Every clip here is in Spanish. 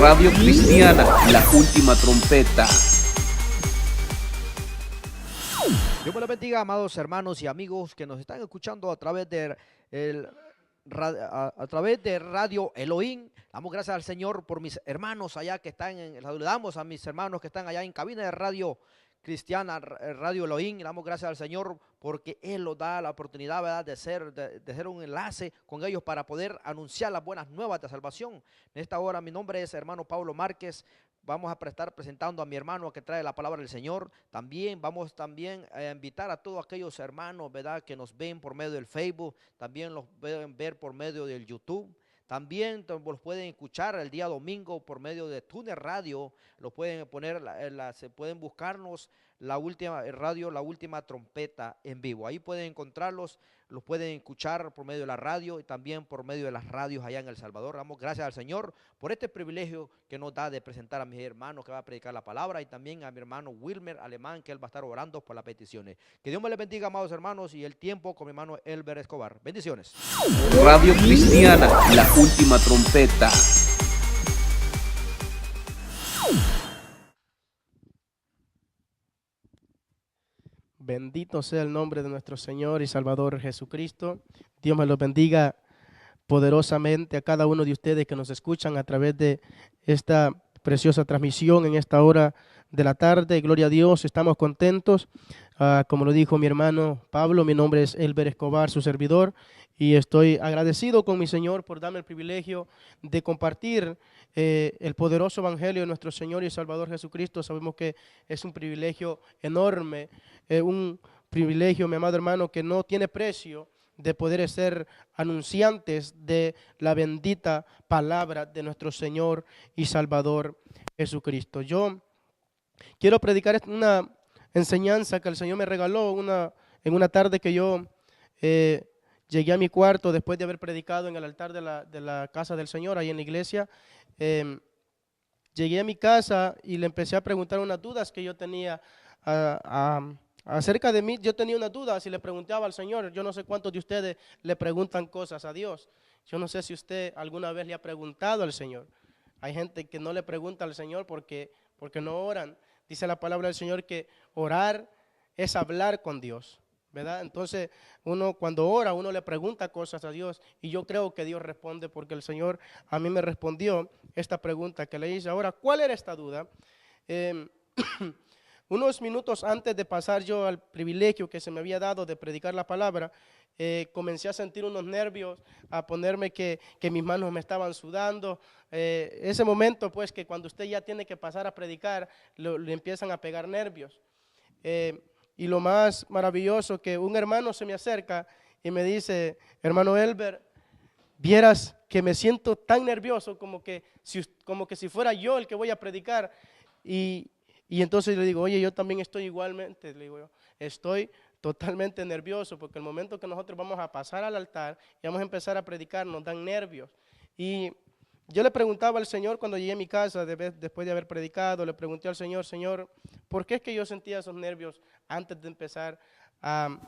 Radio Cristiana, la última trompeta. Dios me los bendiga, amados hermanos y amigos que nos están escuchando a través de a través de Radio Elohim. Damos gracias al Señor por mis hermanos allá que están saludamos a mis hermanos que están allá en cabina de Radio Cristiana, Radio Elohim. Damos gracias al Señor porque Él nos da la oportunidad, ¿verdad?, de ser un enlace con ellos para poder anunciar las buenas nuevas de salvación. En esta hora mi nombre es hermano Pablo Márquez. Vamos a estar presentando a mi hermano que trae la palabra del Señor. Vamos a invitar a todos aquellos hermanos, ¿verdad?, que nos ven por medio del Facebook. También los pueden ver por medio del YouTube. También los pueden escuchar el día domingo por medio de Tuner Radio. Lo pueden poner, se pueden buscarnos la última radio, la última trompeta en vivo. Ahí pueden encontrarlos, los pueden escuchar por medio de la radio y también por medio de las radios allá en El Salvador. Damos gracias al Señor por este privilegio que nos da de presentar a mi hermano que va a predicar la palabra y también a mi hermano Wilmer Alemán, que él va a estar orando por las peticiones. Que Dios me les bendiga, amados hermanos, y el tiempo con mi hermano Elber Escobar. Bendiciones. Radio Cristiana, la última trompeta. Bendito sea el nombre de nuestro Señor y Salvador Jesucristo. Dios me los bendiga poderosamente a cada uno de ustedes que nos escuchan a través de esta preciosa transmisión en esta hora de la tarde. Gloria a Dios, estamos contentos. Como lo dijo mi hermano Pablo, mi nombre es Elber Escobar, su servidor, y estoy agradecido con mi Señor por darme el privilegio de compartir el poderoso evangelio de nuestro Señor y Salvador Jesucristo. Sabemos que es un privilegio enorme, un privilegio, mi amado hermano, que no tiene precio, de poder ser anunciantes de la bendita palabra de nuestro Señor y Salvador Jesucristo. Yo quiero predicar una enseñanza que el Señor me regaló en una tarde que yo llegué a mi cuarto después de haber predicado en el altar de la casa del Señor, ahí en la iglesia. Llegué a mi casa y le empecé a preguntar unas dudas que yo tenía acerca de mí. Yo tenía una duda, si le preguntaba al Señor. Yo no sé cuántos de ustedes le preguntan cosas a Dios. Yo no sé si usted alguna vez le ha preguntado al Señor. Hay gente que no le pregunta al Señor porque no oran. Dice la palabra del Señor que orar es hablar con Dios, ¿verdad? Entonces, uno cuando ora, uno le pregunta cosas a Dios, y yo creo que Dios responde, porque el Señor a mí me respondió esta pregunta que le hice. Ahora, ¿cuál era esta duda? Unos minutos antes de pasar yo al privilegio que se me había dado de predicar la palabra, comencé a sentir unos nervios, a ponerme que mis manos me estaban sudando. Ese momento, pues, que cuando usted ya tiene que pasar a predicar, le empiezan a pegar nervios. Y lo más maravilloso, que un hermano se me acerca y me dice: hermano Elber, vieras que me siento tan nervioso como que si fuera yo el que voy a predicar. Y entonces le digo: oye, yo también estoy igualmente, le digo yo, estoy totalmente nervioso, porque el momento que nosotros vamos a pasar al altar y vamos a empezar a predicar, nos dan nervios. Y yo le preguntaba al Señor cuando llegué a mi casa, después de haber predicado, le pregunté al Señor: Señor, ¿por qué es que yo sentía esos nervios antes de empezar a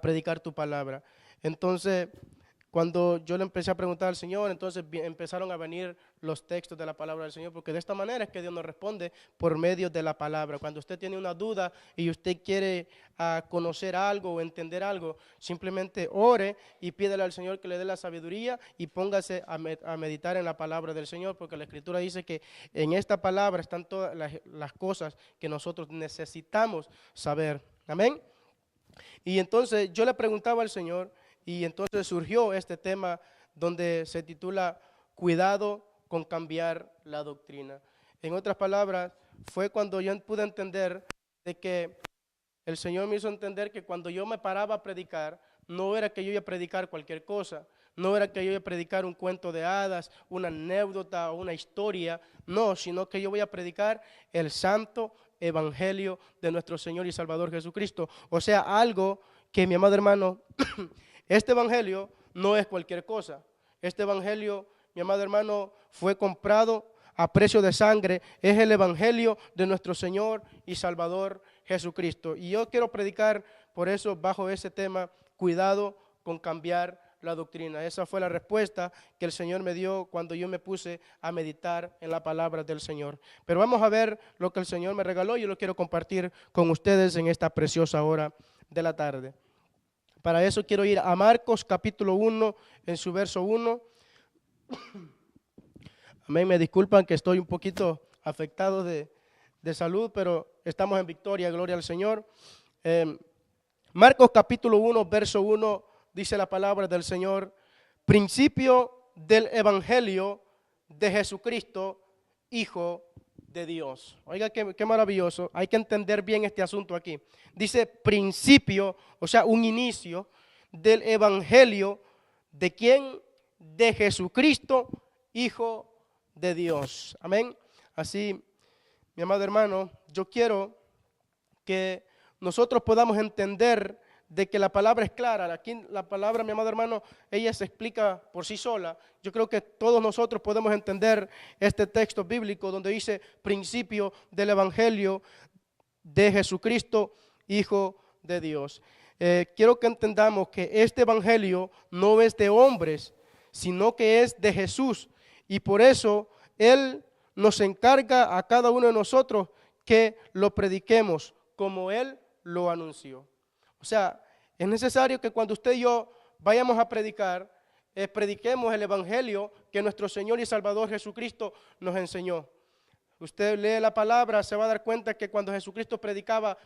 predicar tu palabra? Entonces, cuando yo le empecé a preguntar al Señor, entonces empezaron a venir los textos de la palabra del Señor, porque de esta manera es que Dios nos responde, por medio de la palabra. Cuando usted tiene una duda y usted quiere conocer algo o entender algo, simplemente ore y pídele al Señor que le dé la sabiduría y póngase a meditar en la palabra del Señor, porque la Escritura dice que en esta palabra están todas las cosas que nosotros necesitamos saber. Amén. Y entonces yo le preguntaba al Señor, y entonces surgió este tema donde se titula Cuidado con cambiar la doctrina. En otras palabras, fue cuando yo pude entender de que el Señor me hizo entender que cuando yo me paraba a predicar, no era que yo iba a predicar cualquier cosa, no era que yo iba a predicar un cuento de hadas, una anécdota o una historia, no, sino que yo voy a predicar el santo evangelio de nuestro Señor y Salvador Jesucristo. O sea, algo que, mi amado hermano, este evangelio no es cualquier cosa. Este evangelio, mi amado hermano, fue comprado a precio de sangre. Es el evangelio de nuestro Señor y Salvador Jesucristo. Y yo quiero predicar por eso bajo ese tema: cuidado con cambiar la doctrina. Esa fue la respuesta que el Señor me dio cuando yo me puse a meditar en la palabra del Señor. Pero vamos a ver lo que el Señor me regaló y yo lo quiero compartir con ustedes en esta preciosa hora de la tarde. Para eso quiero ir a Marcos capítulo 1 en su verso 1. Amén, me disculpan que estoy un poquito afectado de salud, pero estamos en victoria, gloria al Señor. Marcos capítulo 1, verso 1, dice la palabra del Señor: principio del evangelio de Jesucristo, Hijo de Dios. Oiga, qué maravilloso. Hay que entender bien este asunto aquí. Dice principio, o sea, un inicio del evangelio. ¿De quién? De Jesucristo, Hijo de Dios. Amén. Así, mi amado hermano, yo quiero que nosotros podamos entender de que la palabra es clara. Aquí la palabra, mi amado hermano, ella se explica por sí sola. Yo creo que todos nosotros podemos entender este texto bíblico donde dice principio del evangelio de Jesucristo, Hijo de Dios. Quiero que entendamos que este evangelio no es de hombres, sino que es de Jesús. Y por eso Él nos encarga a cada uno de nosotros que lo prediquemos como Él lo anunció. O sea, es necesario que cuando usted y yo vayamos a predicar, prediquemos el evangelio que nuestro Señor y Salvador Jesucristo nos enseñó. Usted lee la palabra, se va a dar cuenta que cuando Jesucristo predicaba,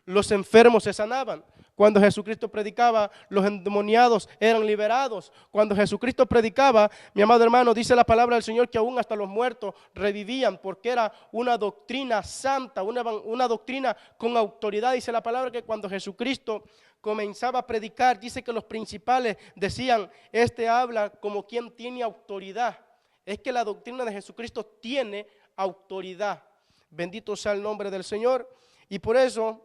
los enfermos se sanaban. Cuando Jesucristo predicaba, los endemoniados eran liberados. Cuando Jesucristo predicaba, mi amado hermano, dice la palabra del Señor que aún hasta los muertos revivían, porque era una doctrina santa, una doctrina con autoridad. Dice la palabra que cuando Jesucristo comenzaba a predicar, dice que los principales decían: este habla como quien tiene autoridad. Es que la doctrina de Jesucristo tiene autoridad. Bendito sea el nombre del Señor. Y por eso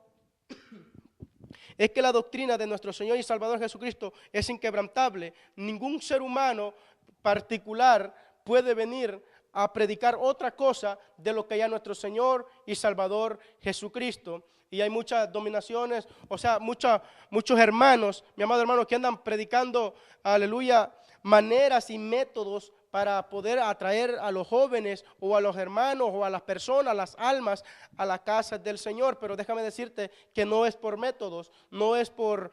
es que la doctrina de nuestro Señor y Salvador Jesucristo es inquebrantable. Ningún ser humano particular puede venir a predicar otra cosa de lo que ya nuestro Señor y Salvador Jesucristo. Y hay muchas dominaciones, o sea, muchos hermanos, mi amado hermano, que andan predicando, aleluya, maneras y métodos para poder atraer a los jóvenes o a los hermanos o a las personas, las almas, a la casa del Señor. Pero déjame decirte que no es por métodos, no es por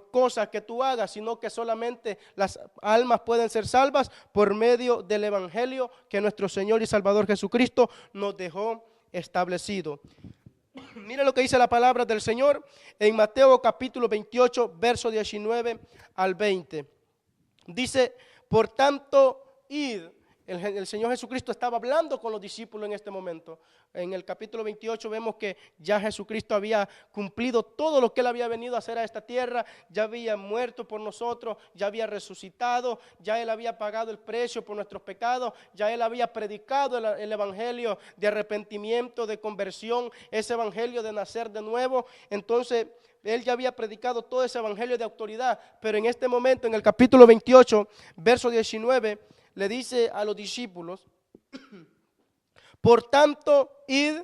cosas que tú hagas, sino que solamente las almas pueden ser salvas por medio del evangelio que nuestro Señor y Salvador Jesucristo nos dejó establecido. Mira lo que dice la palabra del Señor en Mateo capítulo 28, verso 19 al 20. Dice: por tanto, id. El Señor Jesucristo estaba hablando con los discípulos en este momento. En el capítulo 28 vemos que ya Jesucristo había cumplido todo lo que Él había venido a hacer a esta tierra. Ya había muerto por nosotros, ya había resucitado, ya Él había pagado el precio por nuestros pecados, ya Él había predicado el evangelio de arrepentimiento, de conversión, ese evangelio de nacer de nuevo. Entonces Él ya había predicado todo ese evangelio de autoridad, pero en este momento, en el capítulo 28, verso 19, le dice a los discípulos: por tanto, id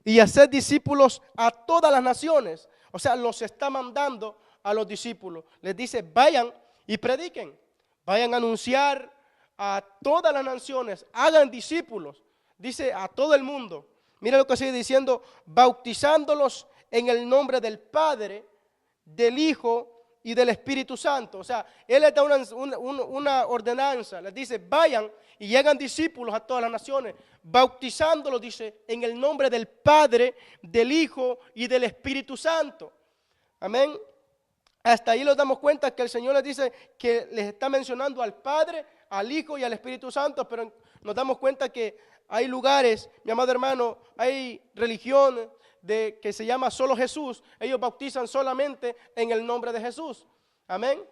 y haced discípulos a todas las naciones. O sea, los está mandando a los discípulos. Les dice: vayan y prediquen, vayan a anunciar a todas las naciones, hagan discípulos. Dice a todo el mundo. Mira lo que sigue diciendo: bautizándolos en el nombre del Padre, del Hijo y del Espíritu Santo. O sea, Él les da una ordenanza, les dice: vayan y hagan discípulos a todas las naciones, bautizándolos, dice, en el nombre del Padre, del Hijo y del Espíritu Santo. Amén. Hasta ahí nos damos cuenta que el Señor les dice que les está mencionando al Padre, al Hijo y al Espíritu Santo, pero nos damos cuenta que hay lugares, mi amado hermano, hay religiones que se llama solo Jesús. Ellos bautizan solamente en el nombre de Jesús. Amén.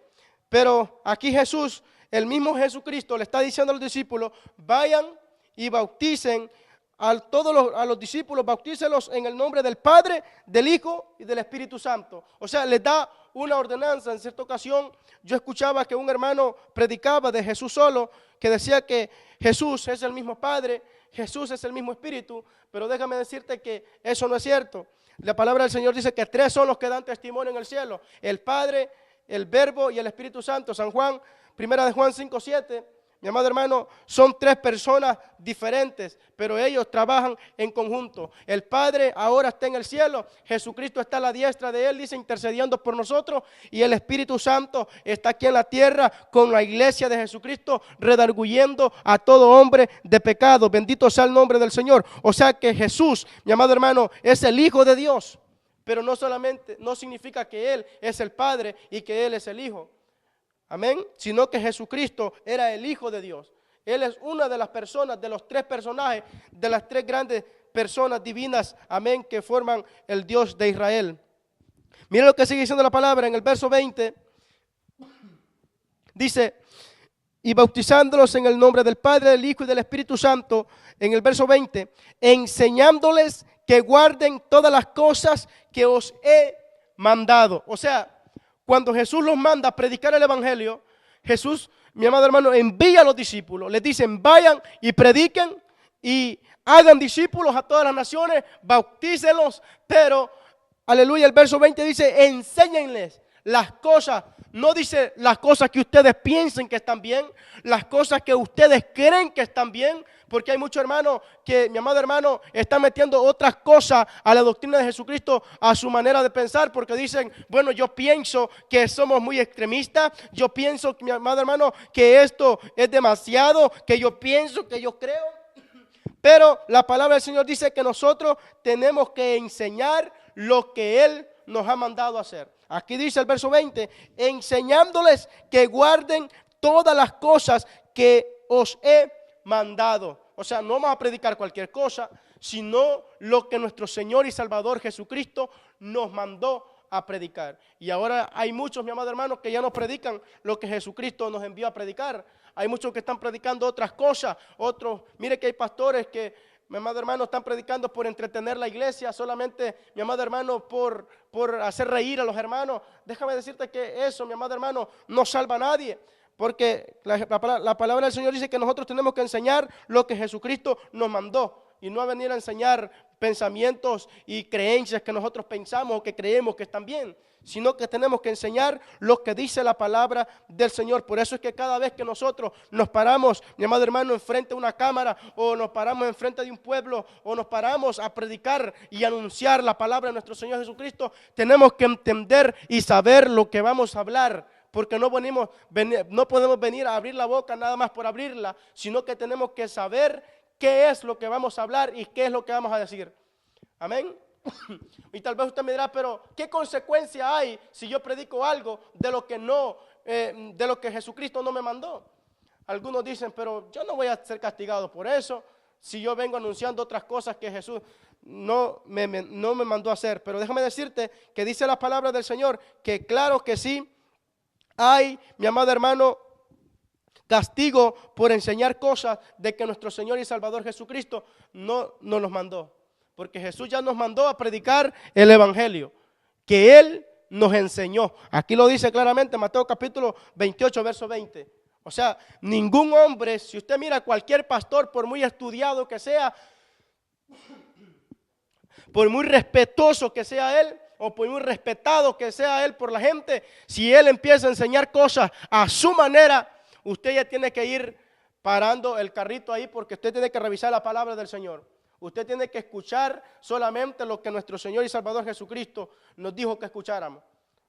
Pero aquí Jesús, el mismo Jesucristo, le está diciendo a los discípulos: vayan y bauticen a los discípulos, bautícelos en el nombre del Padre, del Hijo y del Espíritu Santo. O sea, les da una ordenanza. En cierta ocasión yo escuchaba que un hermano predicaba de Jesús solo, que decía que Jesús es el mismo Padre, Jesús es el mismo Espíritu, pero déjame decirte que eso no es cierto. La palabra del Señor dice que 3 son los que dan testimonio en el cielo: el Padre, el Verbo y el Espíritu Santo. San Juan, primera de Juan 5:7. Mi amado hermano, son tres personas diferentes, pero ellos trabajan en conjunto. El Padre ahora está en el cielo, Jesucristo está a la diestra de Él, dice, intercediendo por nosotros, y el Espíritu Santo está aquí en la tierra con la iglesia de Jesucristo, redarguyendo a todo hombre de pecado. Bendito sea el nombre del Señor. O sea que Jesús, mi amado hermano, es el Hijo de Dios, pero no solamente, no significa que Él es el Padre y que Él es el Hijo. Amén, sino que Jesucristo era el Hijo de Dios. Él es una de las personas, de los tres personajes, de las tres grandes personas divinas, amén, que forman el Dios de Israel. Miren lo que sigue diciendo la palabra en el verso 20. Dice, y bautizándolos en el nombre del Padre, del Hijo y del Espíritu Santo, en el verso 20, enseñándoles que guarden todas las cosas que os he mandado. O sea, cuando Jesús los manda a predicar el evangelio, Jesús, mi amado hermano, envía a los discípulos. Les dicen, vayan y prediquen y hagan discípulos a todas las naciones, bautícenlos, pero, aleluya, el verso 20 dice, enséñenles las cosas. No dice las cosas que ustedes piensen que están bien, las cosas que ustedes creen que están bien, porque hay muchos hermanos que, mi amado hermano, están metiendo otras cosas a la doctrina de Jesucristo, a su manera de pensar, porque dicen, bueno, yo pienso que somos muy extremistas, yo pienso, mi amado hermano, que esto es demasiado, que yo pienso, que yo creo. Pero la palabra del Señor dice que nosotros tenemos que enseñar lo que Él nos ha mandado a hacer. Aquí dice el verso 20, enseñándoles que guarden todas las cosas que os he mandado. O sea, no vamos a predicar cualquier cosa, sino lo que nuestro Señor y Salvador Jesucristo nos mandó a predicar. Y ahora hay muchos, mi amado hermano, que ya no predican lo que Jesucristo nos envió a predicar. Hay muchos que están predicando otras cosas, otros, mire que hay pastores que, mi amado hermano, están predicando por entretener la iglesia, solamente, mi amado hermano, por hacer reír a los hermanos. Déjame decirte que eso, mi amado hermano, no salva a nadie. Porque la palabra del Señor dice que nosotros tenemos que enseñar lo que Jesucristo nos mandó. Y no a venir a enseñar pensamientos y creencias que nosotros pensamos o que creemos que están bien, sino que tenemos que enseñar lo que dice la palabra del Señor. Por eso es que cada vez que nosotros nos paramos, mi amado hermano, enfrente de una cámara, o nos paramos enfrente de un pueblo, o nos paramos a predicar y anunciar la palabra de nuestro Señor Jesucristo, tenemos que entender y saber lo que vamos a hablar. Porque no podemos venir a abrir la boca nada más por abrirla, sino que tenemos que saber qué es lo que vamos a hablar y qué es lo que vamos a decir. Amén. Y tal vez usted me dirá, pero ¿qué consecuencia hay si yo predico algo de lo que de lo que Jesucristo no me mandó? Algunos dicen, pero yo no voy a ser castigado por eso, si yo vengo anunciando otras cosas que Jesús no me mandó a hacer. Pero déjame decirte que dice la palabra del Señor, que claro que sí, hay, mi amado hermano, castigo por enseñar cosas de que nuestro Señor y Salvador Jesucristo no nos mandó. Porque Jesús ya nos mandó a predicar el evangelio que Él nos enseñó. Aquí lo dice claramente Mateo capítulo 28, verso 20. O sea, ningún hombre, si usted mira a cualquier pastor, por muy estudiado que sea, por muy respetuoso que sea él, o por muy respetado que sea él por la gente, si él empieza a enseñar cosas a su manera, usted ya tiene que ir parando el carrito ahí, porque usted tiene que revisar la palabra del Señor. Usted tiene que escuchar solamente lo que nuestro Señor y Salvador Jesucristo nos dijo que escucháramos.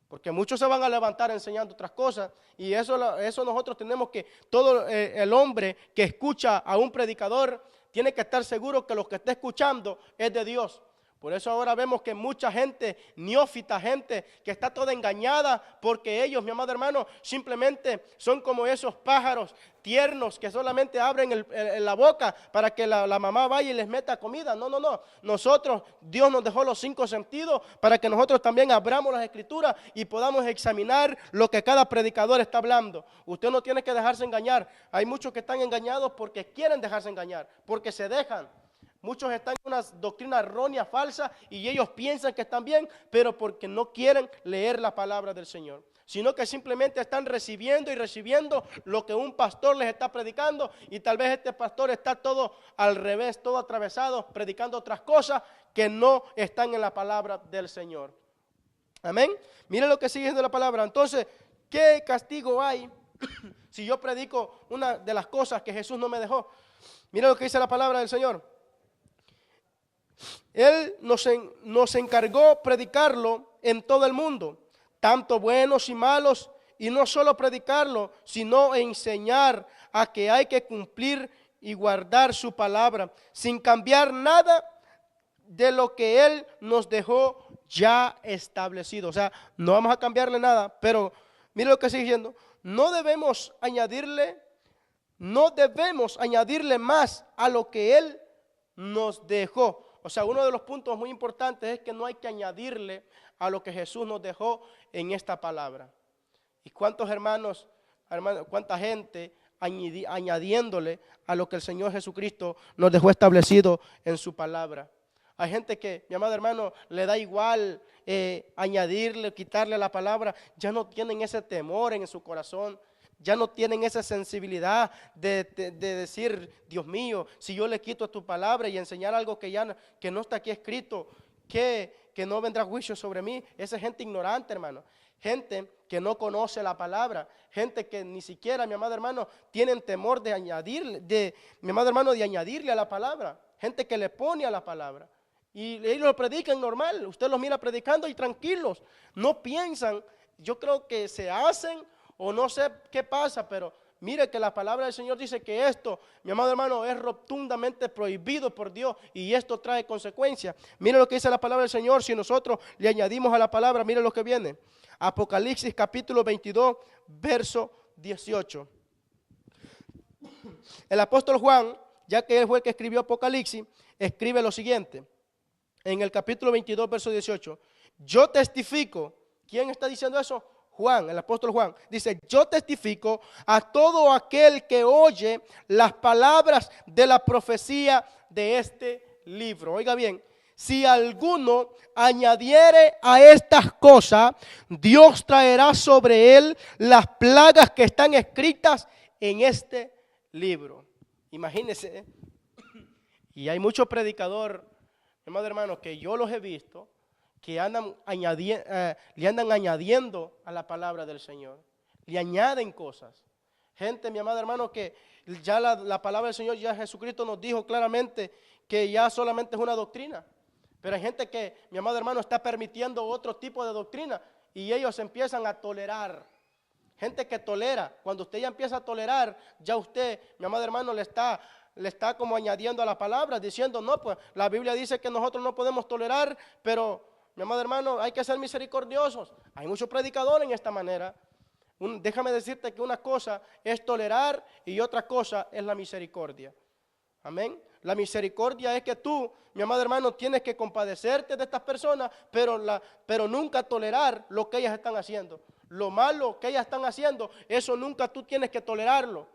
Porque muchos se van a levantar enseñando otras cosas, y eso nosotros tenemos que, todo el hombre que escucha a un predicador tiene que estar seguro que lo que está escuchando es de Dios. Por eso ahora vemos que mucha gente, neófita, gente que está toda engañada, porque ellos, mi amado hermano, simplemente son como esos pájaros tiernos que solamente abren la boca para que la mamá vaya y les meta comida. No. Nosotros, Dios nos dejó los 5 sentidos para que nosotros también abramos las escrituras y podamos examinar lo que cada predicador está hablando. Usted no tiene que dejarse engañar. Hay muchos que están engañados porque quieren dejarse engañar, porque se dejan. Muchos están en una doctrina errónea, falsa, y ellos piensan que están bien, pero porque no quieren leer la palabra del Señor, sino que simplemente están recibiendo y recibiendo lo que un pastor les está predicando, y tal vez este pastor está todo al revés, todo atravesado, predicando otras cosas que no están en la palabra del Señor. Amén. Mire lo que sigue diciendo la palabra. Entonces, ¿qué castigo hay si yo predico una de las cosas que Jesús no me dejó? Mira lo que dice la palabra del Señor. Él nos encargó predicarlo en todo el mundo, tanto buenos y malos, y no solo predicarlo, sino enseñar a que hay que cumplir y guardar su palabra, sin cambiar nada de lo que Él nos dejó ya establecido. O sea, no vamos a cambiarle nada, pero mire lo que sigue diciendo. No debemos añadirle más a lo que Él nos dejó. O sea, uno de los puntos muy importantes es que no hay que añadirle a lo que Jesús nos dejó en esta palabra. ¿Y cuántos hermanos, cuánta gente añadiéndole a lo que el Señor Jesucristo nos dejó establecido en su palabra? Hay gente que, mi amado hermano, le da igual añadirle, quitarle la palabra. Ya no tienen ese temor en su corazón. Ya no tienen esa sensibilidad de decir, Dios mío, si yo le quito tu palabra y enseñar algo que no está aquí escrito, que no vendrá juicio sobre mí. Esa es gente ignorante, hermano. Gente que no conoce la palabra. Gente que ni siquiera, mi amado hermano, tienen temor de añadirle a la palabra. Gente que le pone a la palabra. Y ellos lo predican normal. Usted los mira predicando y tranquilos. No piensan. Yo creo que se hacen o no sé qué pasa, pero mire que la palabra del Señor dice que esto, mi amado hermano, es rotundamente prohibido por Dios y esto trae consecuencias. Mire lo que dice la palabra del Señor. Si nosotros le añadimos a la palabra, mire lo que viene. Apocalipsis capítulo 22, verso 18. El apóstol Juan, ya que él fue el que escribió Apocalipsis, escribe lo siguiente. En el capítulo 22, verso 18. Yo testifico. ¿Quién está diciendo eso? Juan, el apóstol Juan. Dice, yo testifico a todo aquel que oye las palabras de la profecía de este libro. Oiga bien, si alguno añadiere a estas cosas, Dios traerá sobre él las plagas que están escritas en este libro. Imagínense, ¿eh? Y hay muchos predicadores, hermano, que yo los he visto, que le andan añadiendo a la palabra del Señor. Le añaden cosas. Gente, mi amado hermano, que ya la palabra del Señor, ya Jesucristo nos dijo claramente que ya solamente es una doctrina. Pero hay gente que, mi amado hermano, está permitiendo otro tipo de doctrina y ellos empiezan a tolerar. Gente que tolera. Cuando usted ya empieza a tolerar, ya usted, mi amado hermano, le está como añadiendo a la palabra, diciendo, no, pues la Biblia dice que nosotros no podemos tolerar, pero mi amado hermano, hay que ser misericordiosos. Hay muchos predicadores en esta manera. Déjame decirte que una cosa es tolerar y otra cosa es la misericordia. Amén. La misericordia es que tú, mi amado hermano, tienes que compadecerte de estas personas, pero nunca tolerar lo que ellas están haciendo. Lo malo que ellas están haciendo, eso nunca tú tienes que tolerarlo.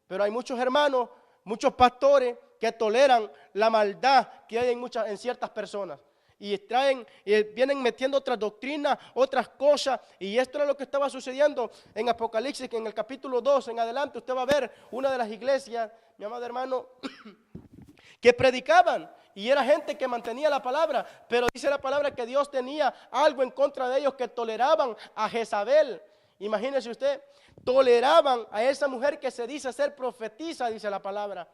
Pero hay muchos hermanos, muchos pastores que toleran la maldad que hay en ciertas personas. Y vienen metiendo otras doctrinas, otras cosas. Y esto era lo que estaba sucediendo en Apocalipsis, que en el capítulo 2 en adelante usted va a ver una de las iglesias, mi amado hermano, que predicaban. Y era gente que mantenía la palabra. Pero dice la palabra que Dios tenía algo en contra de ellos, que toleraban a Jezabel. Imagínese usted, toleraban a esa mujer que se dice ser profetisa, dice la palabra.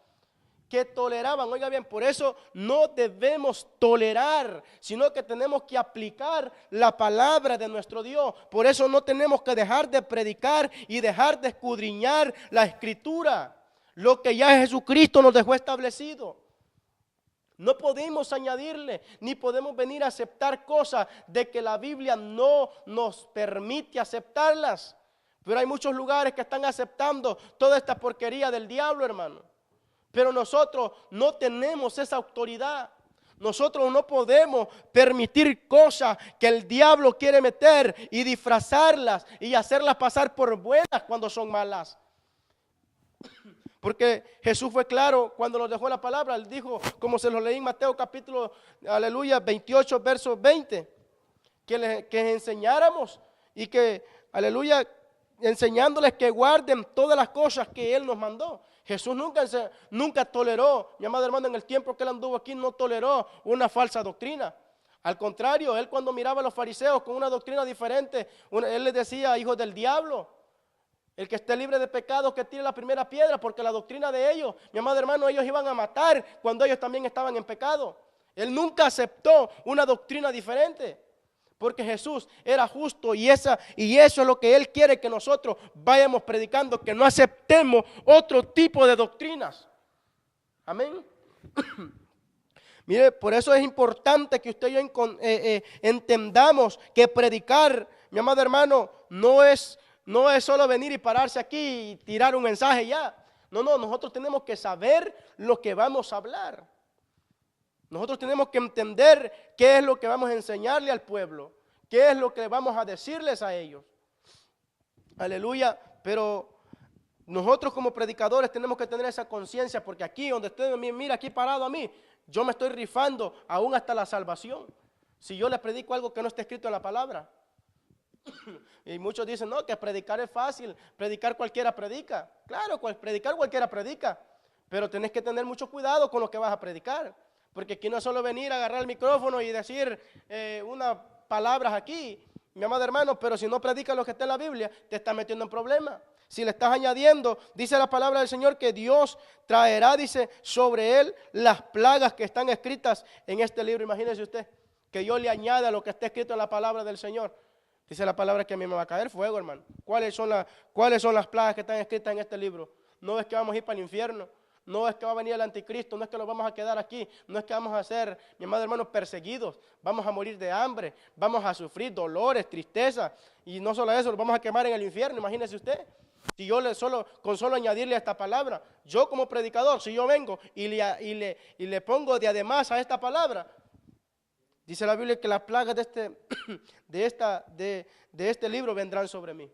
Que toleraban, oiga bien, por eso no debemos tolerar, sino que tenemos que aplicar la palabra de nuestro Dios. Por eso no tenemos que dejar de predicar y dejar de escudriñar la Escritura, lo que ya Jesucristo nos dejó establecido. No podemos añadirle, ni podemos venir a aceptar cosas de que la Biblia no nos permite aceptarlas. Pero hay muchos lugares que están aceptando toda esta porquería del diablo, hermano. Pero nosotros no tenemos esa autoridad. Nosotros no podemos permitir cosas que el diablo quiere meter y disfrazarlas y hacerlas pasar por buenas cuando son malas. Porque Jesús fue claro cuando nos dejó la palabra. Él dijo, como se lo leí en Mateo capítulo, aleluya, 28, verso 20, que enseñáramos y que, aleluya, enseñándoles que guarden todas las cosas que Él nos mandó. Jesús nunca toleró, mi amado hermano, en el tiempo que Él anduvo aquí, no toleró una falsa doctrina. Al contrario, él cuando miraba a los fariseos con una doctrina diferente, él les decía, hijos del diablo, el que esté libre de pecado que tire la primera piedra, porque la doctrina de ellos, mi amado hermano, ellos iban a matar cuando ellos también estaban en pecado. Él nunca aceptó una doctrina diferente, porque Jesús era justo y eso es lo que Él quiere que nosotros vayamos predicando, que no aceptemos otro tipo de doctrinas. Amén. Mire, por eso es importante que usted y yo entendamos que predicar, mi amado hermano, no es solo venir y pararse aquí y tirar un mensaje ya. No, nosotros tenemos que saber lo que vamos a hablar. Nosotros tenemos que entender qué es lo que vamos a enseñarle al pueblo, qué es lo que vamos a decirles a ellos. Aleluya, pero nosotros como predicadores tenemos que tener esa conciencia, porque aquí donde usted me mira aquí parado a mí, yo me estoy rifando aún hasta la salvación. Si yo les predico algo que no está escrito en la palabra. Y muchos dicen, no, que predicar es fácil, predicar cualquiera predica. Claro, predicar cualquiera predica, pero tenés que tener mucho cuidado con lo que vas a predicar. Porque aquí no es solo venir a agarrar el micrófono y decir unas palabras aquí, mi amado hermano, pero si no predicas lo que está en la Biblia, te estás metiendo en problemas. Si le estás añadiendo, dice la palabra del Señor que Dios traerá, dice, sobre él las plagas que están escritas en este libro. Imagínese usted, que yo le añada lo que está escrito en la palabra del Señor. Dice la palabra que a mí me va a caer fuego, hermano. ¿Cuáles son las plagas que están escritas en este libro? No es que vamos a ir para el infierno. No es que va a venir el anticristo, no es que nos vamos a quedar aquí, no es que vamos a ser, mi amado hermano, perseguidos, vamos a morir de hambre, vamos a sufrir dolores, tristeza, y no solo eso, nos vamos a quemar en el infierno, imagínese usted. Si yo con solo añadirle a esta palabra, yo como predicador, si yo vengo y le pongo de además a esta palabra, dice la Biblia que las plagas de este libro vendrán sobre mí.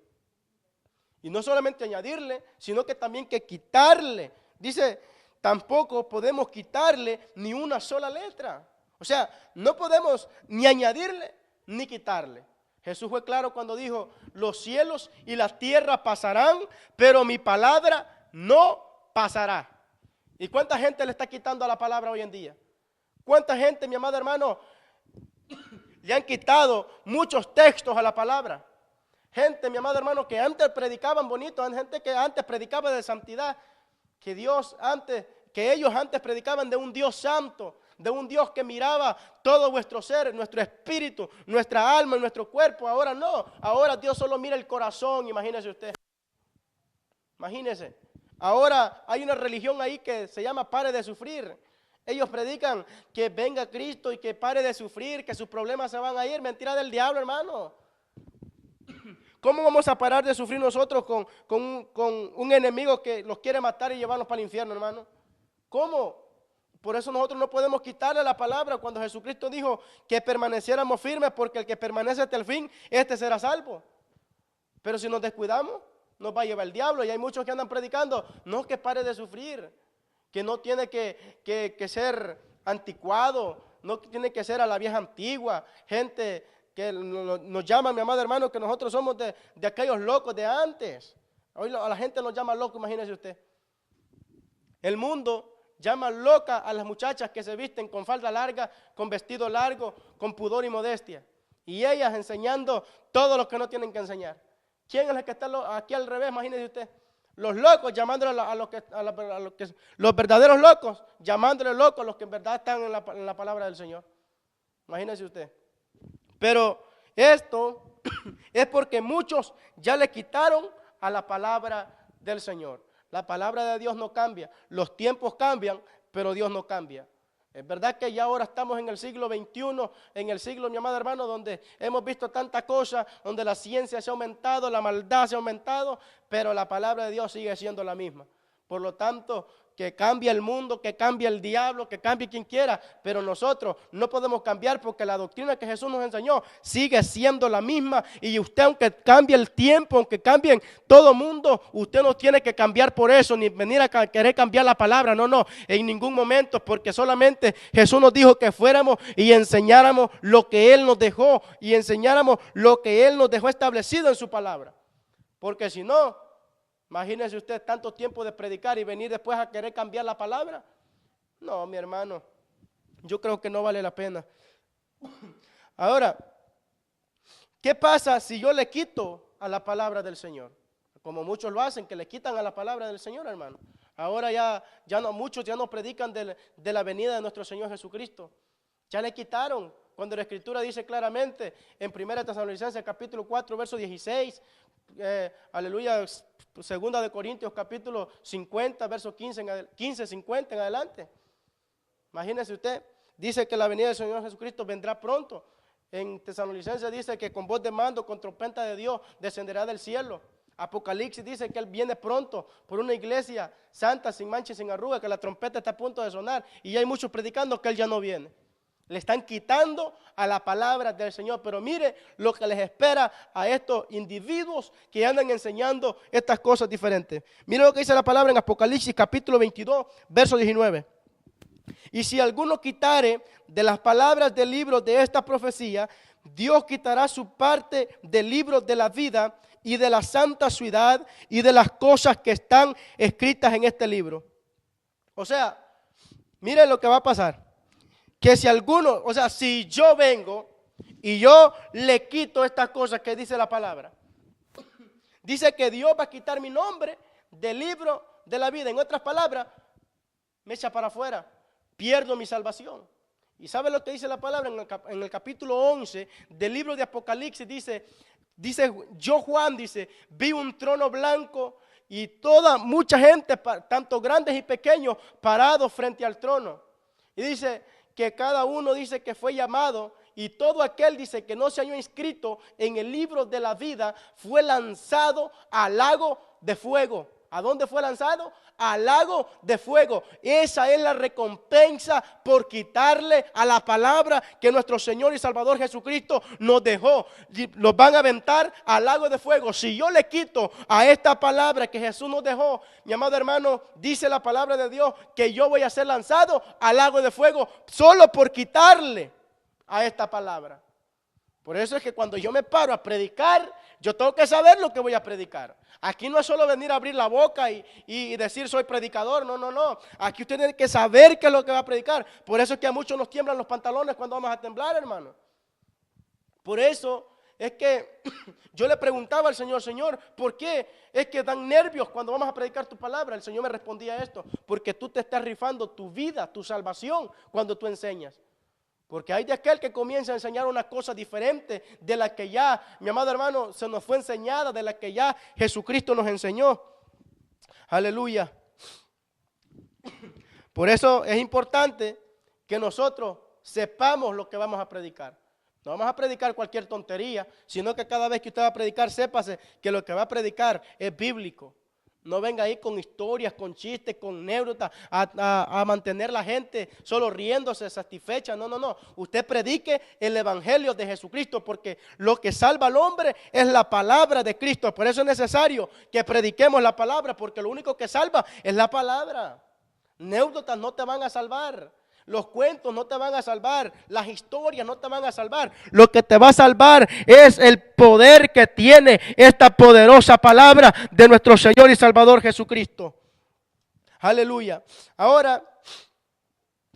Y no solamente añadirle, sino que también que quitarle. Dice, tampoco podemos quitarle ni una sola letra. O sea, no podemos ni añadirle ni quitarle. Jesús fue claro cuando dijo, los cielos y la tierra pasarán, pero mi palabra no pasará. ¿Y cuánta gente le está quitando a la palabra hoy en día? ¿Cuánta gente, mi amado hermano, le han quitado muchos textos a la palabra? Gente, mi amado hermano, que antes predicaban bonito, gente que antes predicaba de santidad, que ellos antes predicaban de un Dios santo, de un Dios que miraba todo vuestro ser, nuestro espíritu, nuestra alma, nuestro cuerpo. Ahora no, ahora Dios solo mira el corazón, imagínese usted. Imagínese, ahora hay una religión ahí que se llama pare de sufrir. Ellos predican que venga Cristo y que pare de sufrir, que sus problemas se van a ir. Mentira del diablo, hermano. ¿Cómo vamos a parar de sufrir nosotros con un enemigo que los quiere matar y llevarnos para el infierno, hermano? ¿Cómo? Por eso nosotros no podemos quitarle la palabra cuando Jesucristo dijo que permaneciéramos firmes, porque el que permanece hasta el fin, este será salvo. Pero si nos descuidamos, nos va a llevar el diablo. Y hay muchos que andan predicando, no, que pare de sufrir, que no tiene que ser anticuado, no tiene que ser a la vieja antigua, gente que nos llama, mi amado hermano, que nosotros somos de aquellos locos de antes. Hoy a la gente nos llama loco, imagínese usted. El mundo llama loca a las muchachas que se visten con falda larga, con vestido largo, con pudor y modestia. Y ellas enseñando todo lo que no tienen que enseñar. ¿Quién es el que está aquí al revés? Imagínese usted. Los locos llamándole los verdaderos locos, llamándole locos a los que en verdad están en la palabra del Señor. Imagínese usted. Pero esto es porque muchos ya le quitaron a la palabra del Señor. La palabra de Dios no cambia. Los tiempos cambian, pero Dios no cambia. Es verdad que ya ahora estamos en el siglo XXI, en el siglo, mi amado hermano, donde hemos visto tanta cosa, donde la ciencia se ha aumentado, la maldad se ha aumentado, pero la palabra de Dios sigue siendo la misma. Por lo tanto, que cambie el mundo, que cambie el diablo, que cambie quien quiera, pero nosotros no podemos cambiar porque la doctrina que Jesús nos enseñó sigue siendo la misma. Y usted, aunque cambie el tiempo, aunque cambien todo el mundo, usted no tiene que cambiar por eso, ni venir a querer cambiar la palabra, no, en ningún momento, porque solamente Jesús nos dijo que fuéramos y enseñáramos lo que Él nos dejó, y enseñáramos lo que Él nos dejó establecido en su palabra, porque si no, imagínese usted tanto tiempo de predicar y venir después a querer cambiar la palabra. No, mi hermano, yo creo que no vale la pena. Ahora, ¿qué pasa si yo le quito a la palabra del Señor? Como muchos lo hacen, que le quitan a la palabra del Señor, hermano. Ahora ya no, muchos ya no predican de la venida de nuestro Señor Jesucristo. Ya le quitaron. Cuando la Escritura dice claramente en 1 Tesalonicenses capítulo 4, verso 16, aleluya, 2 de Corintios capítulo 50, verso 15, 50 en adelante. Imagínese usted, dice que la venida del Señor Jesucristo vendrá pronto. En Tesalonicenses dice que con voz de mando, con trompeta de Dios, descenderá del cielo. Apocalipsis dice que Él viene pronto por una iglesia santa, sin mancha y sin arruga, que la trompeta está a punto de sonar. Y ya hay muchos predicando que Él ya no viene. Le están quitando a la palabra del Señor. Pero mire lo que les espera a estos individuos que andan enseñando estas cosas diferentes. Mire lo que dice la palabra en Apocalipsis capítulo 22, verso 19. Y si alguno quitare de las palabras del libro de esta profecía, Dios quitará su parte del libro de la vida y de la santa ciudad y de las cosas que están escritas en este libro. O sea, miren lo que va a pasar. Que si alguno, o sea, si yo vengo y yo le quito estas cosas que dice la palabra, dice que Dios va a quitar mi nombre del libro de la vida. En otras palabras, me echa para afuera, pierdo mi salvación. ¿Y sabe lo que dice la palabra en el capítulo 11 del libro de Apocalipsis? Dice yo Juan, dice, vi un trono blanco y mucha gente, tanto grandes y pequeños, parados frente al trono. Y dice que cada uno dice que fue llamado, y todo aquel dice que no se halló inscrito en el libro de la vida fue lanzado al lago de fuego. ¿A dónde fue lanzado? Al lago de fuego. Esa es la recompensa por quitarle a la palabra que nuestro Señor y Salvador Jesucristo nos dejó. Los van a aventar al lago de fuego. Si yo le quito a esta palabra que Jesús nos dejó, mi amado hermano, dice la palabra de Dios que yo voy a ser lanzado al lago de fuego solo por quitarle a esta palabra. Por eso es que cuando yo me paro a predicar, yo tengo que saber lo que voy a predicar. Aquí no es solo venir a abrir la boca y decir soy predicador, no. Aquí usted tiene que saber qué es lo que va a predicar. Por eso es que a muchos nos tiemblan los pantalones cuando vamos a temblar, hermano. Por eso es que yo le preguntaba al Señor, Señor, ¿por qué es que dan nervios cuando vamos a predicar tu palabra? El Señor me respondía esto, porque tú te estás rifando tu vida, tu salvación cuando tú enseñas. Porque hay de aquel que comienza a enseñar una cosa diferente de la que ya, mi amado hermano, se nos fue enseñada, de la que ya Jesucristo nos enseñó. Aleluya. Por eso es importante que nosotros sepamos lo que vamos a predicar. No vamos a predicar cualquier tontería, sino que cada vez que usted va a predicar, sépase que lo que va a predicar es bíblico. No venga ahí con historias, con chistes, con anécdotas, a mantener la gente solo riéndose, satisfecha. No. Usted predique el evangelio de Jesucristo, porque lo que salva al hombre es la palabra de Cristo. Por eso es necesario que prediquemos la palabra, porque lo único que salva es la palabra. Anécdotas no te van a salvar. Los cuentos no te van a salvar, las historias no te van a salvar. Lo que te va a salvar es el poder que tiene esta poderosa palabra de nuestro Señor y Salvador Jesucristo. Aleluya. Ahora,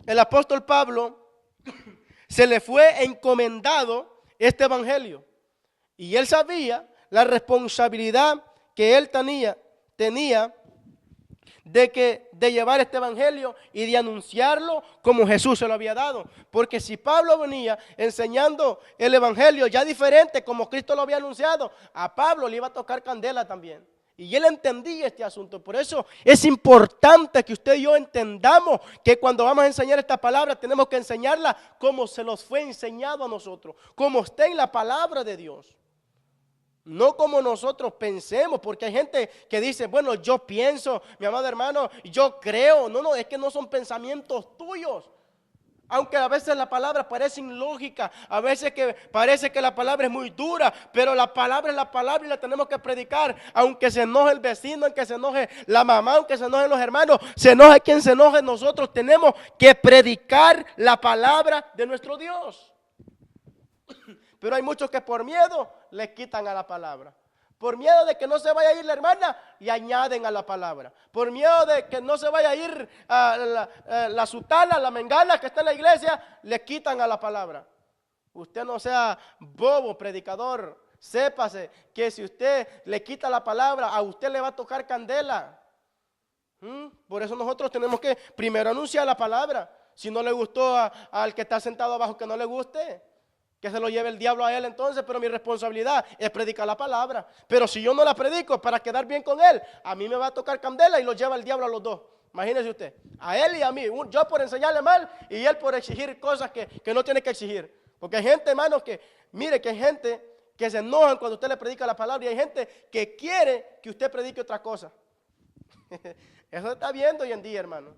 el apóstol Pablo se le fue encomendado este evangelio. Y él sabía la responsabilidad que él tenía de llevar este evangelio y de anunciarlo como Jesús se lo había dado. Porque si Pablo venía enseñando el evangelio ya diferente como Cristo lo había anunciado, a Pablo le iba a tocar candela también. Y él entendía este asunto. Por eso es importante que usted y yo entendamos que cuando vamos a enseñar esta palabra tenemos que enseñarla como se nos fue enseñado a nosotros, como está en la palabra de Dios. No como nosotros pensemos, porque hay gente que dice, bueno, yo pienso, mi amado hermano, yo creo. No, es que no son pensamientos tuyos. Aunque a veces la palabra parece ilógica, a veces que parece que la palabra es muy dura, pero la palabra es la palabra y la tenemos que predicar. Aunque se enoje el vecino, aunque se enoje la mamá, aunque se enojen los hermanos, se enoje quien se enoje, nosotros tenemos que predicar la palabra de nuestro Dios. Pero hay muchos que por miedo le quitan a la palabra. Por miedo de que no se vaya a ir la hermana y añaden a la palabra. Por miedo de que no se vaya a ir la sutana, la mengana que está en la iglesia, le quitan a la palabra. usted no sea bobo, predicador. Sépase que si usted le quita la palabra, a usted le va a tocar candela. Por eso nosotros tenemos que primero anunciar la palabra. Si no le gustó al que está sentado abajo, que no le guste, que se lo lleve el diablo a él entonces, pero mi responsabilidad es predicar la palabra. Pero si yo no la predico para quedar bien con él, a mí me va a tocar candela y lo lleva el diablo a los dos. Imagínese usted, a él y a mí, yo por enseñarle mal y él por exigir cosas que no tiene que exigir. Porque hay gente, hermanos, que mire que hay gente que se enojan cuando usted le predica la palabra y hay gente que quiere que usted predique otra cosa. Eso se está viendo hoy en día, hermano.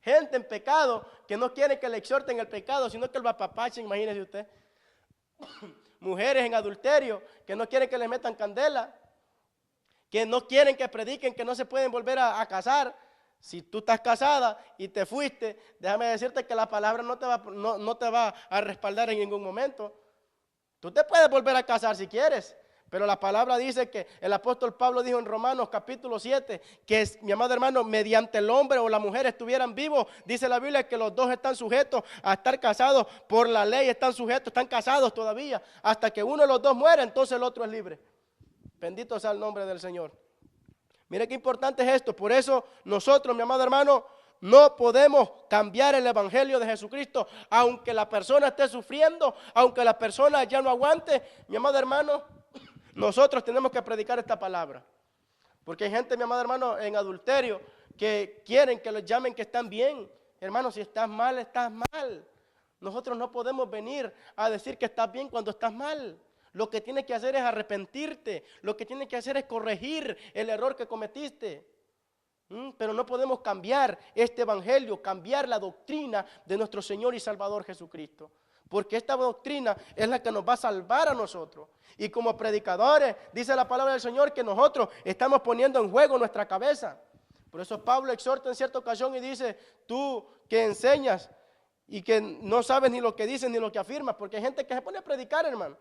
Gente en pecado que no quiere que le exhorten el pecado, sino que lo apapachen, imagínese usted. Mujeres en adulterio que no quieren que le metan candela, que no quieren que prediquen, que no se pueden volver a casar. Si tú estás casada y te fuiste, déjame decirte que la palabra no te va a respaldar en ningún momento. Tú te puedes volver a casar si quieres, pero la palabra dice que el apóstol Pablo dijo en Romanos capítulo 7, que mi amado hermano, mediante el hombre o la mujer estuvieran vivos, dice la Biblia que los dos están sujetos a estar casados por la ley, están casados todavía, hasta que uno de los dos muere, entonces el otro es libre. Bendito sea el nombre del Señor. Mire qué importante es esto, por eso nosotros, mi amado hermano, no podemos cambiar el evangelio de Jesucristo, aunque la persona esté sufriendo, aunque la persona ya no aguante. Mi amado hermano, nosotros tenemos que predicar esta palabra. Porque hay gente, mi amado hermano, en adulterio, que quieren que los llamen que están bien. Hermano, si estás mal, estás mal. Nosotros no podemos venir a decir que estás bien cuando estás mal. Lo que tienes que hacer es arrepentirte. Lo que tienes que hacer es corregir el error que cometiste. Pero no podemos cambiar este evangelio, cambiar la doctrina de nuestro Señor y Salvador Jesucristo. Porque esta doctrina es la que nos va a salvar a nosotros. Y como predicadores, dice la palabra del Señor que nosotros estamos poniendo en juego nuestra cabeza. Por eso Pablo exhorta en cierta ocasión y dice, tú que enseñas y que no sabes ni lo que dices ni lo que afirmas, porque hay gente que se pone a predicar, hermano.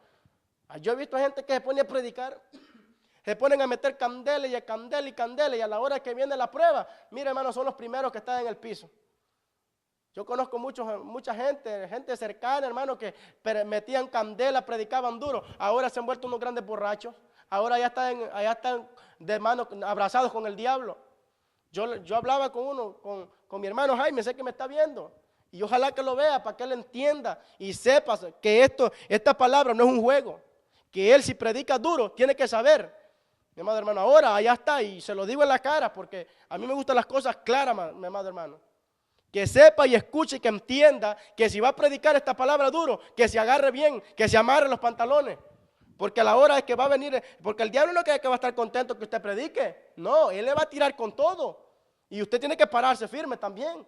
Yo he visto gente que se pone a predicar, se ponen a meter candela y candela y candela, y a la hora que viene la prueba, mira, hermano, son los primeros que están en el piso. Yo conozco mucha gente cercana, hermano, que metían candela, predicaban duro, ahora se han vuelto unos grandes borrachos, ahora ya están de manos abrazados con el diablo. Yo hablaba con mi hermano Jaime, sé que me está viendo, y ojalá que lo vea para que él entienda y sepa que esta palabra no es un juego, que él si predica duro tiene que saber. Mi amado hermano, ahora allá está, y se lo digo en la cara porque a mí me gustan las cosas claras, mi amado hermano. Que sepa y escuche y que entienda que si va a predicar esta palabra duro, que se agarre bien, que se amarre los pantalones. Porque a la hora es que va a venir, porque el diablo no cree que va a estar contento que usted predique. No, él le va a tirar con todo. Y usted tiene que pararse firme también.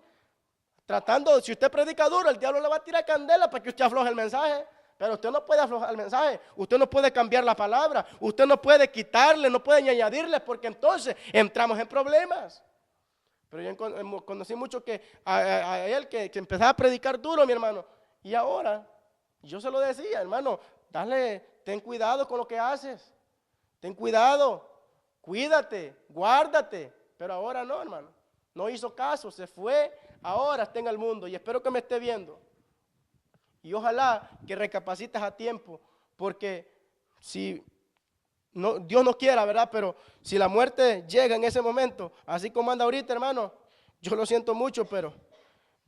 Si usted predica duro, el diablo le va a tirar candela para que usted afloje el mensaje. Pero usted no puede aflojar el mensaje, usted no puede cambiar la palabra, usted no puede quitarle, no puede añadirle, porque entonces entramos en problemas. Pero yo conocí mucho a él que empezaba a predicar duro, mi hermano, y ahora, yo se lo decía, hermano, ten cuidado con lo que haces, ten cuidado, cuídate, guárdate, pero ahora no, hermano, no hizo caso, se fue, ahora está en el mundo, y espero que me esté viendo. Y ojalá que recapacites a tiempo, porque Dios no quiera, ¿verdad? Pero si la muerte llega en ese momento, así como anda ahorita, hermano, yo lo siento mucho, pero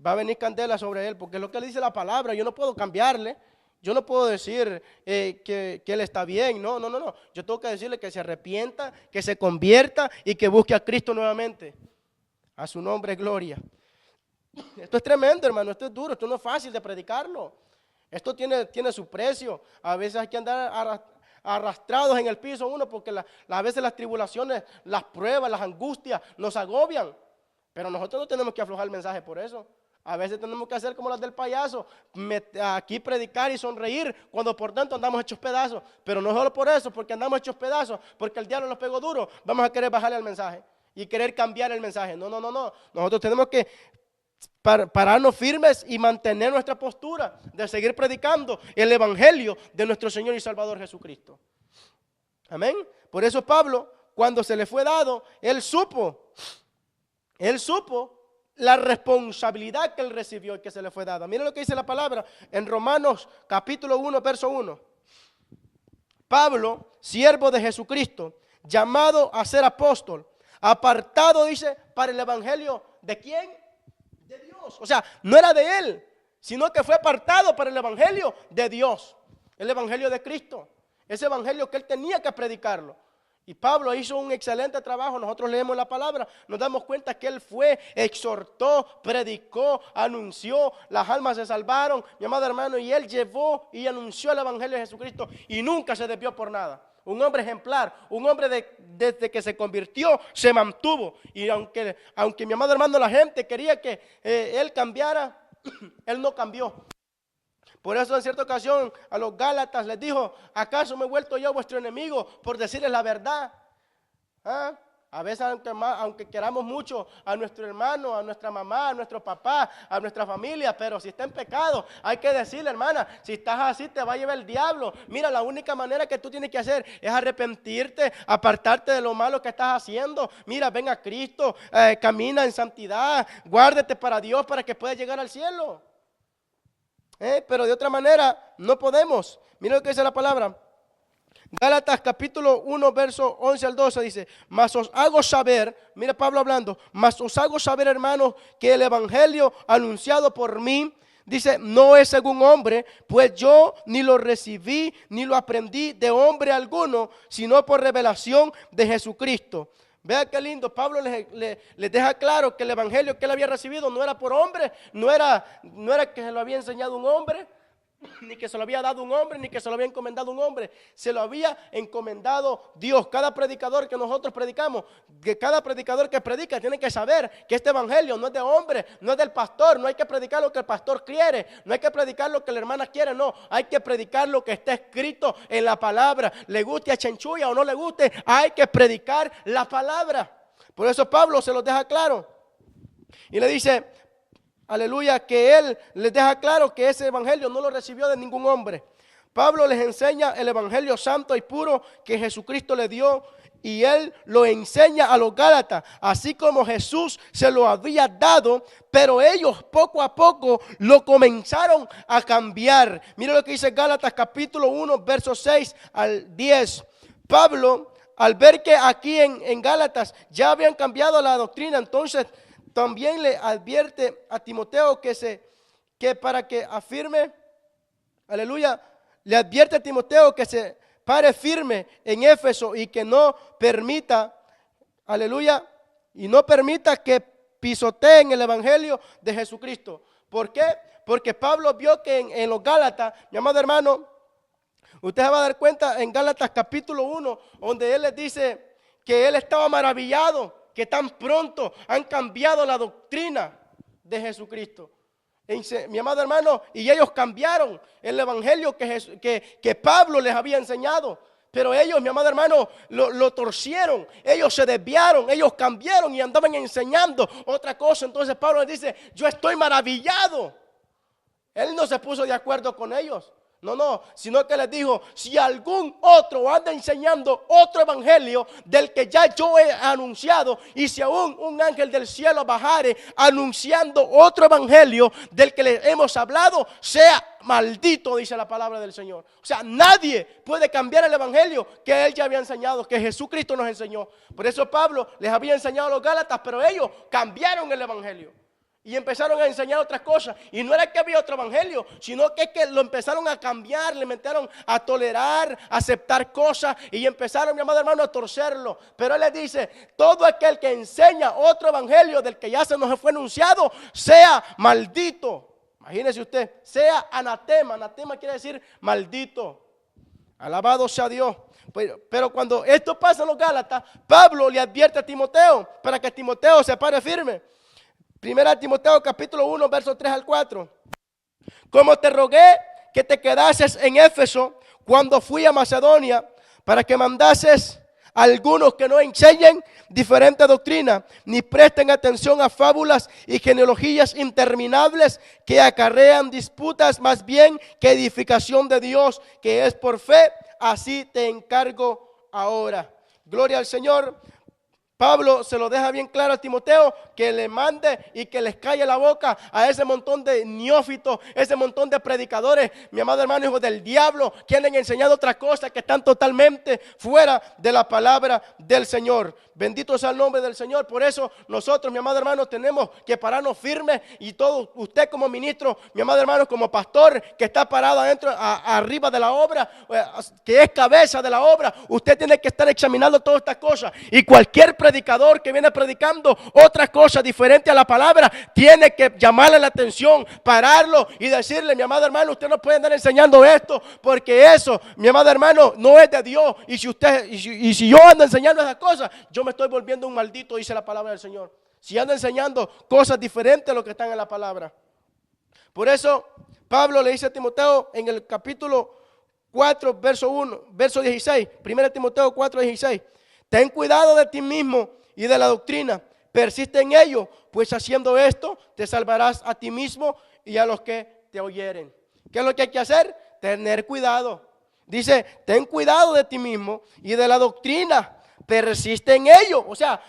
va a venir candela sobre él, porque es lo que le dice la palabra, yo no puedo cambiarle, yo no puedo decir que él está bien, no, yo tengo que decirle que se arrepienta, que se convierta y que busque a Cristo nuevamente, a su nombre gloria. Esto es tremendo, hermano, esto es duro, esto no es fácil de predicarlo. Esto tiene su precio. A veces hay que andar arrastrados en el piso uno porque a veces las tribulaciones, las pruebas, las angustias nos agobian. Pero nosotros no tenemos que aflojar el mensaje por eso. A veces tenemos que hacer como las del payaso, aquí predicar y sonreír cuando por tanto andamos hechos pedazos. Pero no solo por eso, porque andamos hechos pedazos, porque el diablo nos pegó duro, vamos a querer bajarle al mensaje y querer cambiar el mensaje. No. Nosotros tenemos que pararnos firmes y mantener nuestra postura de seguir predicando el evangelio de nuestro Señor y Salvador Jesucristo. Amén. Por eso Pablo, cuando se le fue dado, él supo la responsabilidad que él recibió y que se le fue dada. Miren lo que dice la palabra en Romanos capítulo 1, verso 1. Pablo, siervo de Jesucristo, llamado a ser apóstol, apartado, dice, para el evangelio, ¿de quién? De Dios. O sea, no era de él, sino que fue apartado para el evangelio de Dios, el evangelio de Cristo, ese evangelio que él tenía que predicarlo. Y Pablo hizo un excelente trabajo. Nosotros leemos la palabra, nos damos cuenta que él fue, exhortó, predicó, anunció, las almas se salvaron, mi amado hermano, y él llevó y anunció el evangelio de Jesucristo y nunca se desvió por nada. Un hombre ejemplar, un hombre desde que se convirtió, se mantuvo. Y aunque mi amado hermano, la gente quería que él cambiara, él no cambió. Por eso en cierta ocasión a los Gálatas les dijo: ¿acaso me he vuelto yo vuestro enemigo por decirles la verdad? ¿Ah? A veces aunque queramos mucho a nuestro hermano, a nuestra mamá, a nuestro papá, a nuestra familia, pero si está en pecado, hay que decirle: hermana, si estás así te va a llevar el diablo. Mira, la única manera que tú tienes que hacer es arrepentirte, apartarte de lo malo que estás haciendo. Mira, ven a Cristo, camina en santidad, guárdate para Dios para que puedas llegar al cielo. Pero de otra manera no podemos. Mira lo que dice la palabra. Gálatas capítulo 1 verso 11 al 12 dice: mas os hago saber, mira Pablo hablando, mas os hago saber, hermanos, que el evangelio anunciado por mí, dice, no es según hombre, pues yo ni lo recibí ni lo aprendí de hombre alguno, sino por revelación de Jesucristo. Vea qué lindo, Pablo les deja claro que el evangelio que él había recibido no era por hombre, no era que se lo había enseñado un hombre, ni que se lo había dado un hombre, ni que se lo había encomendado un hombre, se lo había encomendado Dios. Cada predicador que nosotros predicamos, que cada predicador que predica tiene que saber que este evangelio no es de hombre, no es del pastor. No hay que predicar lo que el pastor quiere, no hay que predicar lo que la hermana quiere, no, hay que predicar lo que está escrito en la palabra. Le guste a Chenchuya o no le guste, hay que predicar la palabra. Por eso Pablo se los deja claro y le dice: aleluya, que él les deja claro que ese evangelio no lo recibió de ningún hombre. Pablo les enseña el evangelio santo y puro que Jesucristo le dio, y él lo enseña a los Gálatas, así como Jesús se lo había dado, pero ellos poco a poco lo comenzaron a cambiar. Mira lo que dice Gálatas capítulo 1, versos 6 al 10. Pablo, al ver que aquí en Gálatas ya habían cambiado la doctrina, entonces también le advierte a Timoteo que para que afirme, aleluya, le advierte a Timoteo que se pare firme en Éfeso y que no permita, aleluya, y no permita que pisoteen el evangelio de Jesucristo. ¿Por qué? Porque Pablo vio que en los Gálatas, mi amado hermano, usted se va a dar cuenta en Gálatas capítulo 1, donde él les dice que él estaba maravillado que tan pronto han cambiado la doctrina de Jesucristo. Mi amado hermano, y ellos cambiaron el evangelio que Pablo les había enseñado. Pero ellos, mi amado hermano, lo torcieron, ellos se desviaron, ellos cambiaron y andaban enseñando otra cosa. Entonces Pablo les dice: yo estoy maravillado. Él no se puso de acuerdo con ellos. No, sino que les dijo: si algún otro anda enseñando otro evangelio del que ya yo he anunciado, y si aún un ángel del cielo bajare anunciando otro evangelio del que le hemos hablado, sea maldito, dice la palabra del Señor. O sea, nadie puede cambiar el evangelio que él ya había enseñado, que Jesucristo nos enseñó. Por eso Pablo les había enseñado a los Gálatas, pero ellos cambiaron el evangelio y empezaron a enseñar otras cosas. Y no era que había otro evangelio, sino que lo empezaron a cambiar, le empezaron a tolerar, a aceptar cosas, y empezaron, mi amado hermano, a torcerlo. Pero él les dice: todo aquel que enseña otro evangelio del que ya se nos fue anunciado, sea maldito. Imagínese usted, sea anatema. Anatema quiere decir maldito. Alabado sea Dios. Pero cuando esto pasa en los Gálatas, Pablo le advierte a Timoteo para que Timoteo se pare firme. Primera Timoteo capítulo 1, versos 3 al 4. Como te rogué que te quedases en Éfeso cuando fui a Macedonia, para que mandases a algunos que no enseñen diferente doctrina, ni presten atención a fábulas y genealogías interminables que acarrean disputas, más bien que edificación de Dios, que es por fe. Así te encargo ahora. Gloria al Señor. Pablo se lo deja bien claro a Timoteo, que le mande y que les calle la boca a ese montón de neófitos, ese montón de predicadores, mi amado hermano, hijos del diablo, que han enseñado otras cosas que están totalmente fuera de la palabra del Señor. Bendito sea el nombre del Señor. Por eso nosotros, mi amado hermano, tenemos que pararnos firmes, y todo usted como ministro, mi amado hermano, como pastor que está parado adentro, arriba de la obra, que es cabeza de la obra, usted tiene que estar examinando todas estas cosas, y cualquier predicador que viene predicando otra cosa diferente a la palabra, tiene que llamarle la atención, pararlo y decirle: mi amado hermano, usted no puede andar enseñando esto, porque eso, mi amado hermano, no es de Dios. Y si yo ando enseñando esas cosas, yo me estoy volviendo un maldito, dice la palabra del Señor. Si ando enseñando cosas diferentes a lo que están en la palabra. Por eso Pablo le dice a Timoteo en el capítulo 4, verso 16, 1 Timoteo 4, 16: ten cuidado de ti mismo y de la doctrina, persiste en ello, pues haciendo esto te salvarás a ti mismo y a los que te oyeren. ¿Qué es lo que hay que hacer? Tener cuidado. Dice: ten cuidado de ti mismo y de la doctrina, persiste en ello. O sea,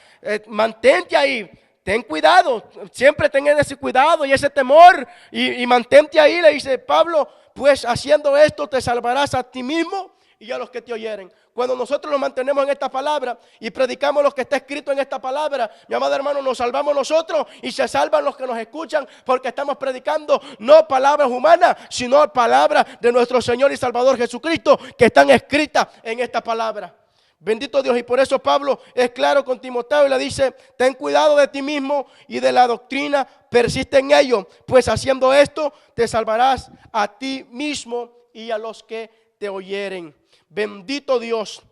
mantente ahí, ten cuidado, siempre ten ese cuidado y ese temor, y mantente ahí, le dice Pablo, pues haciendo esto te salvarás a ti mismo y a los que te oyeren. Cuando nosotros nos mantenemos en esta palabra y predicamos lo que está escrito en esta palabra, mi amado hermano, nos salvamos nosotros y se salvan los que nos escuchan, porque estamos predicando no palabras humanas, sino palabras de nuestro Señor y Salvador Jesucristo, que están escritas en esta palabra. Bendito Dios. Y por eso Pablo es claro con Timoteo y le dice: ten cuidado de ti mismo y de la doctrina, persiste en ello, pues haciendo esto te salvarás a ti mismo y a los que te oyeren. Bendito Dios.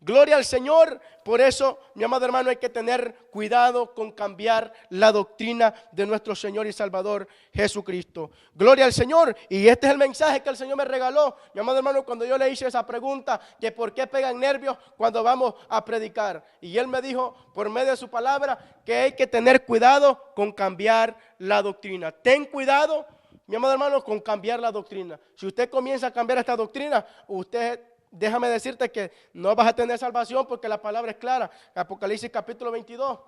Gloria al Señor. Por eso, mi amado hermano, hay que tener cuidado con cambiar la doctrina de nuestro Señor y Salvador Jesucristo. Gloria al Señor. Y este es el mensaje que el Señor me regaló, mi amado hermano, cuando yo le hice esa pregunta, que por qué pegan nervios cuando vamos a predicar. Y Él me dijo, por medio de su palabra, que hay que tener cuidado con cambiar la doctrina. Ten cuidado, mi amado hermano, con cambiar la doctrina. Si usted comienza a cambiar esta doctrina, déjame decirte que no vas a tener salvación, porque la palabra es clara. Apocalipsis capítulo 22,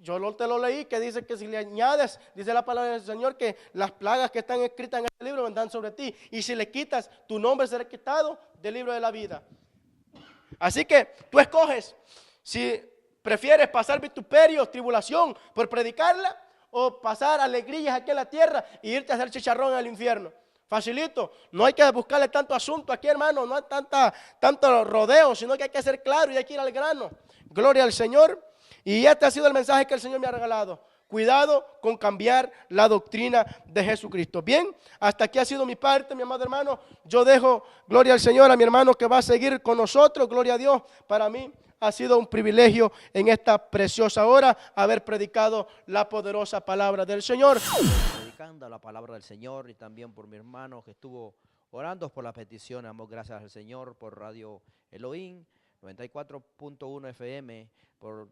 yo te lo leí, que dice que si le añades, dice la palabra del Señor, que las plagas que están escritas en el libro vendrán sobre ti, y si le quitas, tu nombre será quitado del libro de la vida. Así que tú escoges si prefieres pasar vituperios, tribulación por predicarla, o pasar alegrías aquí en la tierra y irte a hacer chicharrón en el infierno. Facilito, no hay que buscarle tanto asunto aquí, hermano, no hay tanto rodeo, sino que hay que ser claro y hay que ir al grano. Gloria al Señor. Y este ha sido el mensaje que el Señor me ha regalado. Cuidado con cambiar la doctrina de Jesucristo. Bien, hasta aquí ha sido mi parte, mi amado hermano. Yo dejo, gloria al Señor, a mi hermano que va a seguir con nosotros. Gloria a Dios. Para mí ha sido un privilegio en esta preciosa hora haber predicado la poderosa palabra del Señor. Predicando la palabra del Señor, y también por mi hermano que estuvo orando por la petición. Damos gracias al Señor por Radio Elohim 94.1 FM, por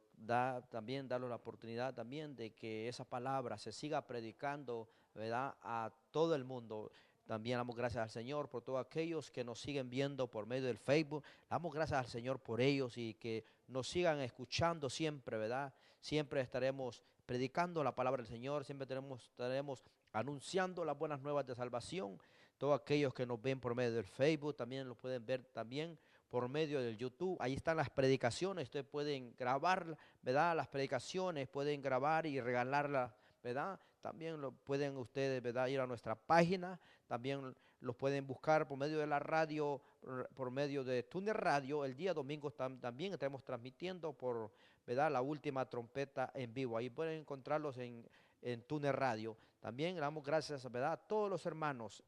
también darle la oportunidad también de que esa palabra se siga predicando, ¿verdad?, a todo el mundo. También damos gracias al Señor por todos aquellos que nos siguen viendo por medio del Facebook. Damos gracias al Señor por ellos, y que nos sigan escuchando siempre, ¿verdad? Siempre estaremos predicando la palabra del Señor, siempre estaremos anunciando las buenas nuevas de salvación. Todos aquellos que nos ven por medio del Facebook también lo pueden ver también por medio del YouTube. Ahí están las predicaciones, ustedes pueden grabar, ¿verdad?, las predicaciones, pueden grabar y regalarlas, ¿verdad? También lo pueden ustedes, ¿verdad?, ir a nuestra página. También los pueden buscar por medio de la radio, por medio de Tuner Radio. El día domingo también estaremos transmitiendo por, ¿verdad?, la última trompeta en vivo. Ahí pueden encontrarlos en Tuner Radio. También le damos gracias, ¿verdad?, a todos los hermanos,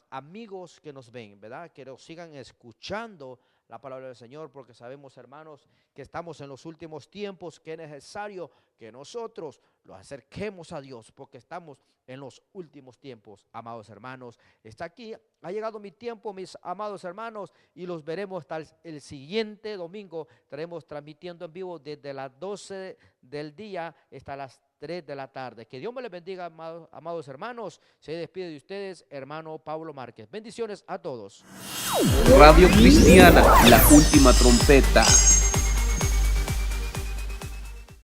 amigos que nos ven, ¿verdad?, que nos sigan escuchando la palabra del Señor, porque sabemos, hermanos, que estamos en los últimos tiempos, que es necesario que nosotros los acerquemos a Dios, porque estamos en los últimos tiempos, amados hermanos. Ha llegado mi tiempo, mis amados hermanos, y los veremos hasta el siguiente domingo. Estaremos transmitiendo en vivo desde las 12 del día hasta las 3 de la tarde. Que Dios me les bendiga, amados hermanos. Se despide de ustedes, hermano Pablo Márquez. Bendiciones a todos. Radio Cristiana, la última trompeta.